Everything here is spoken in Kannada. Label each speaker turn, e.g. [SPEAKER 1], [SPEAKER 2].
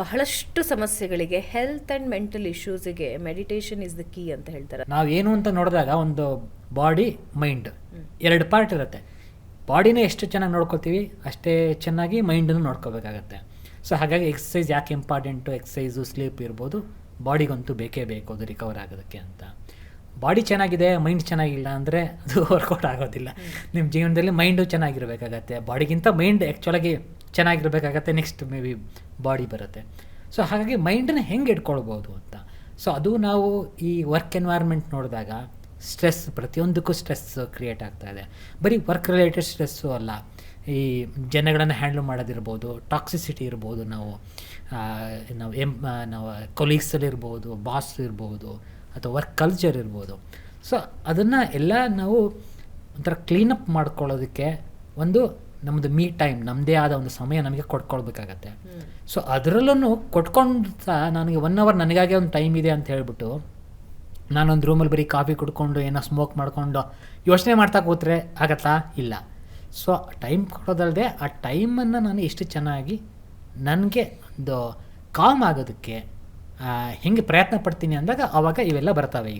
[SPEAKER 1] ಬಹಳಷ್ಟು ಸಮಸ್ಯೆಗಳಿಗೆ ಹೆಲ್ತ್ ಆ್ಯಂಡ್ ಮೆಂಟಲ್ ಇಶ್ಯೂಸಿಗೆ ಮೆಡಿಟೇಷನ್ ಇಸ್ ದ ಕೀ ಅಂತ ಹೇಳ್ತಾರೆ.
[SPEAKER 2] ನಾವೇನು ಅಂತ ನೋಡಿದಾಗ ಒಂದು ಬಾಡಿ ಮೈಂಡ್ ಎರಡು ಪಾರ್ಟ್ ಇರುತ್ತೆ. ಬಾಡಿನ ಎಷ್ಟು ಚೆನ್ನಾಗಿ ನೋಡ್ಕೋತೀವಿ ಅಷ್ಟೇ ಚೆನ್ನಾಗಿ ಮೈಂಡನ್ನು ನೋಡ್ಕೋಬೇಕಾಗತ್ತೆ. ಸೊ ಹಾಗಾಗಿ ಎಕ್ಸಸೈಸ್ ಯಾಕೆ ಇಂಪಾರ್ಟೆಂಟು, ಎಕ್ಸಸೈಸು ಸ್ಲೀಪ್ ಇರ್ಬೋದು, ಬಾಡಿಗಂತೂ ಬೇಕೇ ಬೇಕು ಅದು ರಿಕವರ್ ಆಗೋದಕ್ಕೆ ಅಂತ. ಬಾಡಿ ಚೆನ್ನಾಗಿದೆ ಮೈಂಡ್ ಚೆನ್ನಾಗಿಲ್ಲ ಅಂದರೆ ಅದು ವರ್ಕೌಟ್ ಆಗೋದಿಲ್ಲ. ನಿಮ್ಮ ಜೀವನದಲ್ಲಿ ಮೈಂಡು ಚೆನ್ನಾಗಿರಬೇಕಾಗತ್ತೆ, ಬಾಡಿಗಿಂತ ಮೈಂಡ್ ಆ್ಯಕ್ಚುಲಾಗಿ ಚೆನ್ನಾಗಿರಬೇಕಾಗತ್ತೆ, ನೆಕ್ಸ್ಟ್ ಮೇ ಬಿ ಬಾಡಿ ಬರುತ್ತೆ. ಸೊ ಹಾಗಾಗಿ ಮೈಂಡನ್ನ ಹೆಂಗೆ ಇಟ್ಕೊಳ್ಬೋದು ಅಂತ. ಸೊ ಅದು ನಾವು ಈ ವರ್ಕ್ ಎನ್ವೈರ್ಮೆಂಟ್ ನೋಡಿದಾಗ ಸ್ಟ್ರೆಸ್, ಪ್ರತಿಯೊಂದಕ್ಕೂ ಸ್ಟ್ರೆಸ್ ಕ್ರಿಯೇಟ್ ಆಗ್ತಾ ಇದೆ. ಬರೀ ವರ್ಕ್ ರಿಲೇಟೆಡ್ ಸ್ಟ್ರೆಸ್ಸು ಅಲ್ಲ, ಈ ಜನಗಳನ್ನು ಹ್ಯಾಂಡ್ಲ್ ಮಾಡೋದಿರ್ಬೋದು, ಟಾಕ್ಸಿಸಿಟಿ ಇರ್ಬೋದು, ನಾವು ಕೊಲೀಗ್ಸಲ್ಲಿರ್ಬೋದು, ಬಾಸ್ ಇರ್ಬೋದು, ಅಥವಾ ವರ್ಕ್ ಕಲ್ಚರ್ ಇರ್ಬೋದು. ಸೊ ಅದನ್ನು ಎಲ್ಲ ನಾವು ಒಂಥರ ಕ್ಲೀನಪ್ ಮಾಡ್ಕೊಳ್ಳೋದಕ್ಕೆ ಒಂದು ನಮ್ಮದು ಮೀ ಟೈಮ್, ನಮ್ಮದೇ ಆದ ಒಂದು ಸಮಯ ನಮಗೆ ಕೊಟ್ಕೊಳ್ಬೇಕಾಗತ್ತೆ. ಸೊ ಅದರಲ್ಲೂ ಕೊಟ್ಕೊಂಡು ನನಗೆ 1 hour ನನಗಾಗೆ ಒಂದು ಟೈಮ್ ಇದೆ ಅಂತ ಹೇಳ್ಬಿಟ್ಟು ನಾನೊಂದು ರೂಮಲ್ಲಿ ಬರೀ ಕಾಫಿ ಕುಡ್ಕೊಂಡು ಏನೋ ಸ್ಮೋಕ್ ಮಾಡಿಕೊಂಡು ಯೋಚನೆ ಮಾಡ್ತಾ ಕೂತ್ರೆ ಆಗತ್ತಾ? ಇಲ್ಲ. ಸೊ ಟೈಮ್ ಕೊಡೋದಲ್ಲದೆ ಆ ಟೈಮನ್ನು ನಾನು ಎಷ್ಟು ಚೆನ್ನಾಗಿ ನನಗೆ ಒಂದು ಕಾಮ್ ಆಗೋದಕ್ಕೆ ಹೆಂಗೆ ಪ್ರಯತ್ನ ಪಡ್ತೀನಿ ಅಂದಾಗ ಆವಾಗ ಇವೆಲ್ಲ ಬರ್ತವೆ.